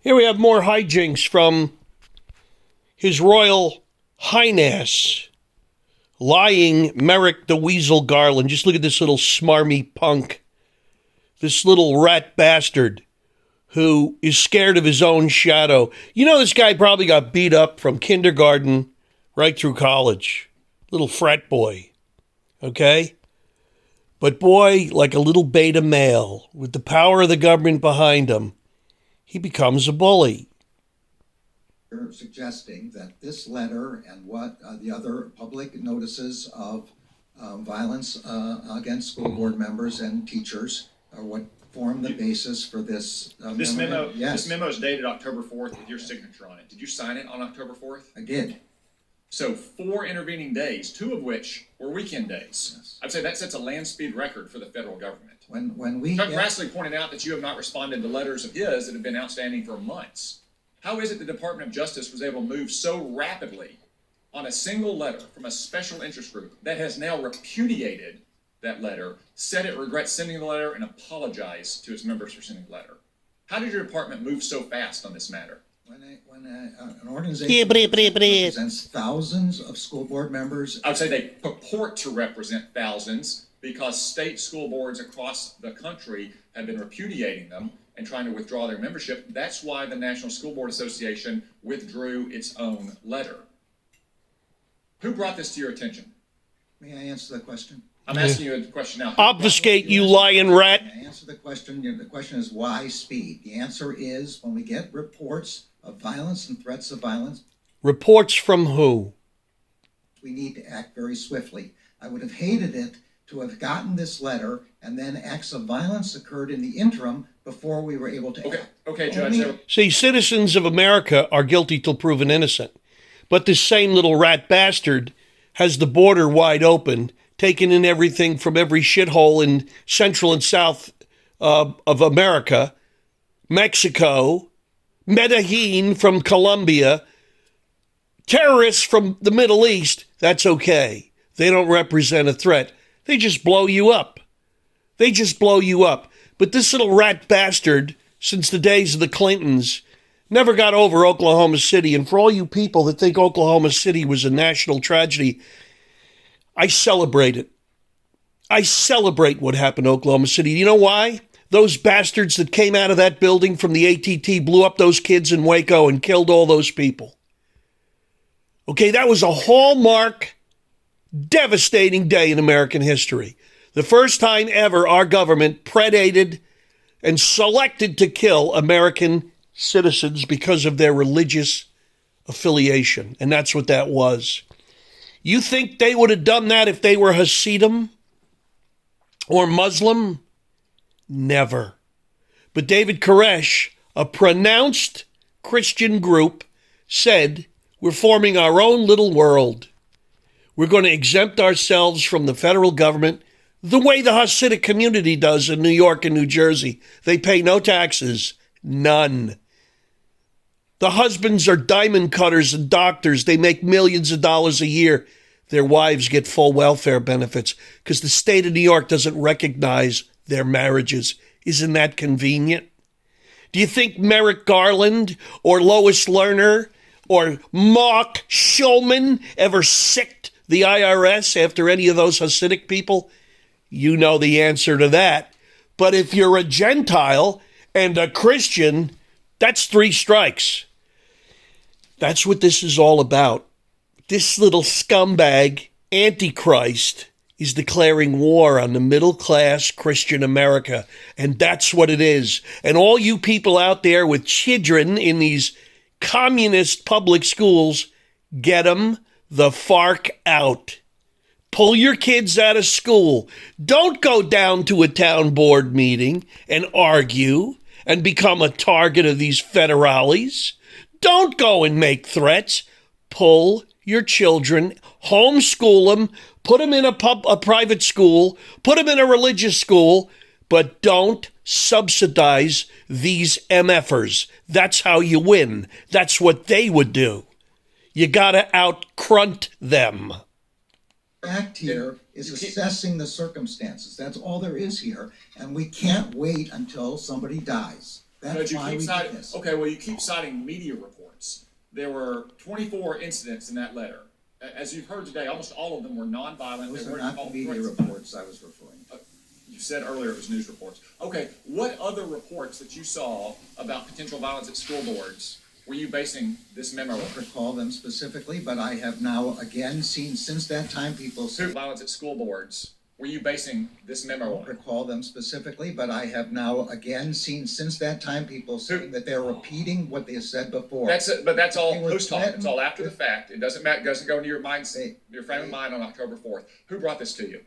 Here we have more hijinks from His Royal Highness, lying Merrick the Weasel Garland. Just look at this little smarmy punk, this little rat bastard who is scared of his own shadow. You know, this guy probably got beat up from kindergarten right through college. Little frat boy, okay? But boy, like a little beta male, with the power of the government behind him, he becomes a bully. Suggesting that this letter and what the other public notices of violence against school board members and teachers are what form the basis for this this memo. Yes. This memo is dated October 4th with your signature on it. Did you sign it on October 4th? I did. So 4 intervening days, 2 of which were weekend days. Yes. I'd say that sets a land speed record for the federal government. When we Chuck Grassley pointed out that you have not responded to letters of his that have been outstanding for months. How is it the Department of Justice was able to move so rapidly on a single letter from a special interest group that has now repudiated that letter, said it regrets sending the letter, and apologized to its members for sending the letter? How did your department move so fast on this matter? When an organization represents thousands of school board members, I would say they purport to represent thousands because state school boards across the country have been repudiating them and trying to withdraw their membership. That's why the National School Board Association withdrew its own letter. Who brought this to your attention? may I answer the question? I'm asking you a question now. Obfuscate, you lying rat. I answer the question. The question is why speed? The answer is when we get reports of violence and threats of violence. Reports from who? We need to act very swiftly. I would have hated it to have gotten this letter and then acts of violence occurred in the interim before we were able to act. Okay, Judge. See, citizens of America are guilty till proven innocent. But this same little rat bastard has the border wide open, taking in everything from every shithole in Central and South of America, Mexico, Medellin from Colombia, terrorists from the Middle East. That's okay. They don't represent a threat. They just blow you up. They just blow you up. But this little rat bastard, since the days of the Clintons, never got over Oklahoma City. And for all you people that think Oklahoma City was a national tragedy, I celebrate it. I celebrate what happened to Oklahoma City. You know why? Those bastards that came out of that building from the ATT blew up those kids in Waco and killed all those people. Okay, that was a hallmark, devastating day in American history. The first time ever our government predated and selected to kill American citizens because of their religious affiliation. And that's what that was. You think they would have done that if they were Hasidim or Muslim? Never. But David Koresh, a pronounced Christian group, said, we're forming our own little world. We're going to exempt ourselves from the federal government the way the Hasidic community does in New York and New Jersey. They pay no taxes, none. The husbands are diamond cutters and doctors. They make millions of dollars a year. Their wives get full welfare benefits because the state of New York doesn't recognize their marriages. Isn't that convenient? Do you think Merrick Garland or Lois Lerner or Mark Schulman ever sicked the IRS after any of those Hasidic people? You know the answer to that. But if you're a Gentile and a Christian, that's 3 strikes. That's what this is all about. This little scumbag, Antichrist, is declaring war on the middle-class Christian America. And that's what it is. And all you people out there with children in these communist public schools, get them the fark out. Pull your kids out of school. Don't go down to a town board meeting and argue and become a target of these federales. Don't go and make threats. Pull your children, homeschool them, put them in a private school, put them in a religious school, but don't subsidize these MFers. That's how you win. That's what they would do. You got to out-crunt them. Act here is assessing the circumstances. That's all there is here. And we can't wait until somebody dies. That's you why keep we did citing, this. okay, well, you keep citing media reports. There were 24 incidents in that letter. As you've heard today, almost all of them were nonviolent. Those They are weren't not the involved media threats. reports I was referring to. You said earlier it was news reports. Okay, what other reports that you saw about potential violence at school boards were you basing this memo I don't on? recall them specifically, but I have now again seen since that time people say, Violence at school boards were you basing this memo on? recall them specifically, but I have now again seen since that time people saying that they're repeating what they said before. But that's all They were post hoc. It's all after the threatened. fact. It doesn't matter. It doesn't go into your They- your frame of mind on October 4th. Who brought this to you?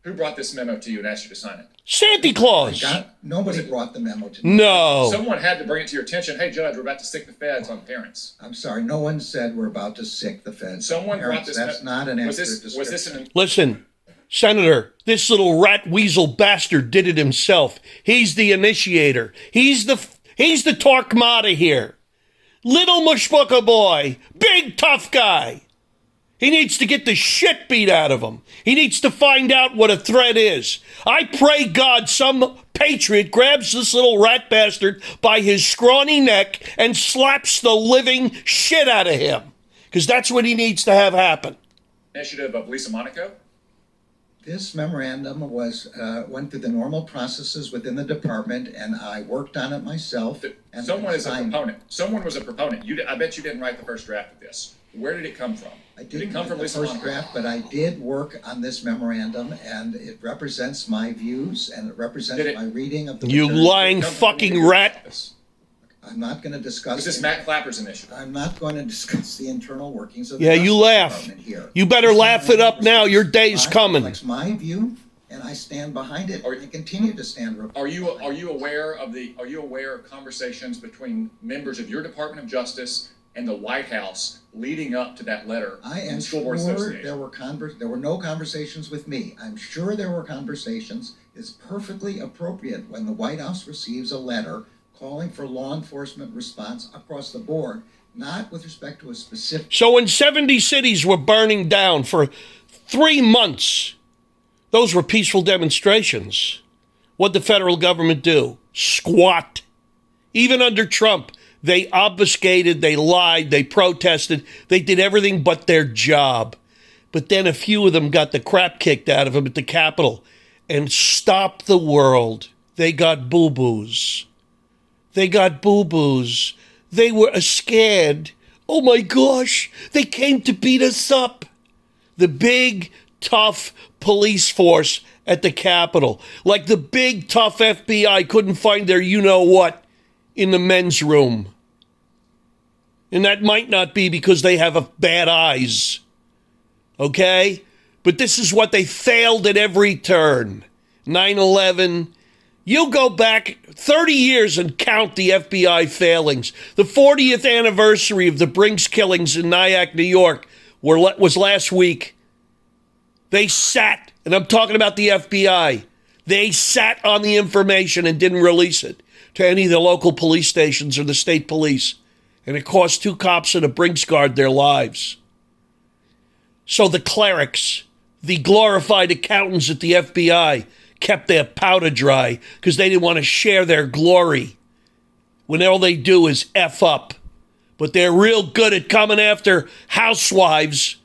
Who brought this memo to you and asked you to sign it? Santa Claus. Nobody brought the memo to me. No. Someone had to bring it to your attention. Hey, Judge, we're about to stick the feds on parents. I'm sorry, no one said we're about to sick the feds. Someone brought Parents, this. That's not an was accurate this was this description. an Listen, Senator, this little rat weasel bastard did it himself. He's the initiator. He's the Torquemada here. Little mushbucker boy, big tough guy. He needs to get the shit beat out of him. He needs to find out what a threat is. I pray God some patriot grabs this little rat bastard by his scrawny neck and slaps the living shit out of him. Because that's what he needs to have happen. initiative of Lisa Monaco? This memorandum was, went through the normal processes within the department, and I worked on it myself. And Someone is a signed- proponent. Someone was a proponent. I bet you didn't write the first draft of this. Where did it come from? I Did didn't it come write from the Lisa first Monaco? draft, but I did work on this memorandum, and it represents my views, and it represents Did it- my reading of the. You materials. lying Come from fucking the rat. office. I'm not gonna discuss. Was this it. Matt Clapper's initiative? I'm not going to discuss the internal workings of the Yeah, you Justice laugh. Department here. You better This laugh it up now. Your day's reflects coming. Reflects my view, and I stand behind it, and continue to stand. Are you aware of conversations between members of your Department of Justice and the White House leading up to that letter? I from am the School Board sure Association? there were no conversations with me. I'm sure there were conversations. It's perfectly appropriate when the White House receives a letter calling for law enforcement response across the board, not with respect to a specific. So when 70 cities were burning down for 3 months, those were peaceful demonstrations. What'd the federal government do? Squat. Even under Trump, they obfuscated, they lied, they protested, they did everything but their job. But then a few of them got the crap kicked out of them at the Capitol and stopped the world. They got boo-boos. They got boo-boos. They were scared. Oh my gosh, they came to beat us up. The big, tough police force at the Capitol, like the big, tough FBI couldn't find their you-know-what in the men's room. And that might not be because they have bad eyes. Okay? But this is what they failed at every turn. 9/11. You go back 30 years and count the FBI failings. The 40th anniversary of the Brinks killings in Nyack, New York, was last week. They sat, and I'm talking about the FBI, they sat on the information and didn't release it to any of the local police stations or the state police. And it cost 2 cops and a Brinks guard their lives. So the clerics, the glorified accountants at the FBI, kept their powder dry because they didn't want to share their glory when all they do is F up. But they're real good at coming after housewives,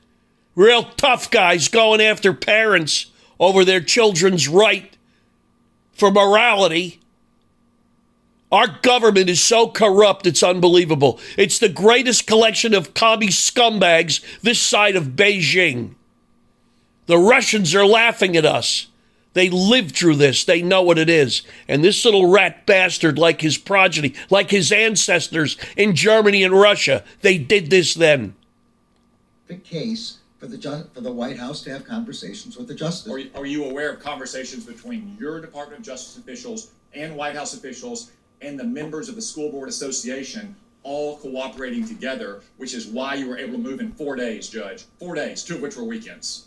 real tough guys going after parents over their children's right for morality. Our government is so corrupt, it's unbelievable. It's the greatest collection of commie scumbags this side of Beijing. The Russians are laughing at us. They lived through this. They know what it is. And this little rat bastard, like his progeny, like his ancestors in Germany and Russia, they did this then. The case for the White House to have conversations with the Justice. Are you aware of conversations between your Department of Justice officials and White House officials and the members of the School Board Association all cooperating together, which is why you were able to move in 4 days, Judge? 4 days, 2 of which were weekends.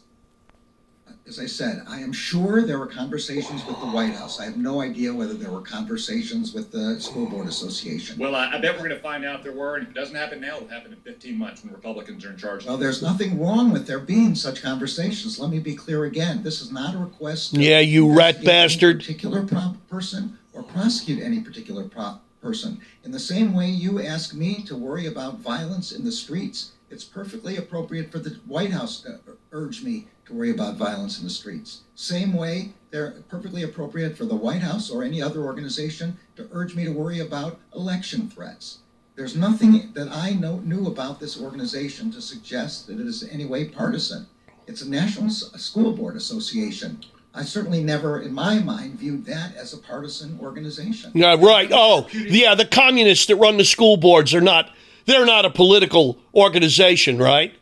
As I said, I am sure there were conversations with the White House. I have no idea whether there were conversations with the School Board Association. Well, I bet we're going to find out there were, and if it doesn't happen now, it'll happen in 15 months when Republicans are in charge. Well, there's nothing wrong with there being such conversations. Let me be clear again. This is not a request. Yeah, you rat investigate any bastard. particular person or prosecute any particular person. In the same way you ask me to worry about violence in the streets, it's perfectly appropriate for the White House to urge me to worry about violence in the streets. Same way they're perfectly appropriate for the White House or any other organization to urge me to worry about election threats. There's nothing that I knew about this organization to suggest that it is in any way partisan. It's a National School Board Association. I certainly never, in my mind, viewed that as a partisan organization. Yeah, right. Oh, yeah, the communists that run the school boards they're not a political organization, right?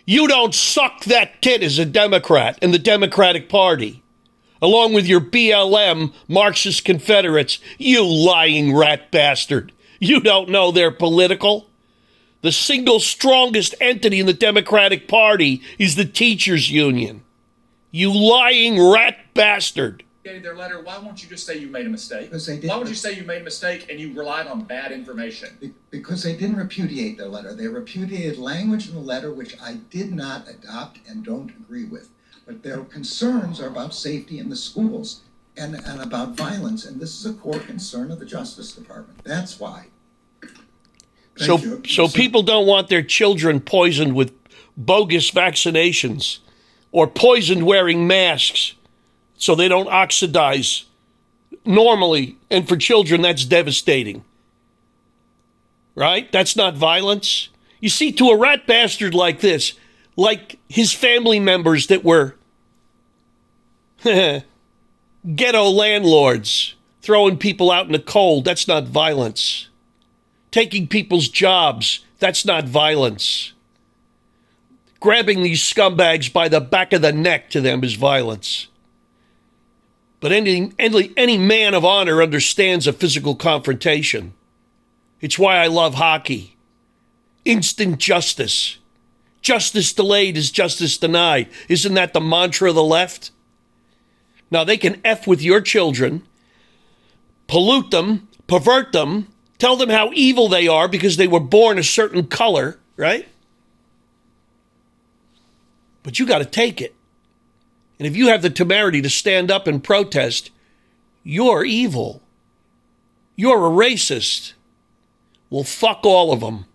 You don't suck that tit as a Democrat in the Democratic Party, along with your BLM Marxist Confederates, you lying rat bastard. You don't know they're political? The single strongest entity in the Democratic Party is the teachers union. You lying rat bastard. Their letter, why won't you just say you made a mistake? Because they didn't. Why would you say you made a mistake and you relied on bad information? Because they didn't repudiate their letter. They repudiated language in the letter which I did not adopt and don't agree with. But their concerns are about safety in the schools and about violence, and this is a core concern of the Justice Department. That's why. So people don't want their children poisoned with bogus vaccinations or poisoned wearing masks so they don't oxidize normally. And for children, that's devastating. Right? That's not violence. You see, to a rat bastard like this, like his family members that were ghetto landlords throwing people out in the cold, that's not violence. Taking people's jobs, that's not violence. Grabbing these scumbags by the back of the neck to them is violence. But any man of honor understands a physical confrontation. It's why I love hockey. Instant justice. Justice delayed is justice denied. Isn't that the mantra of the left? Now, they can F with your children, pollute them, pervert them, tell them how evil they are because they were born a certain color, right? But you got to take it. And if you have the temerity to stand up and protest, you're evil. You're a racist. Well, fuck all of them.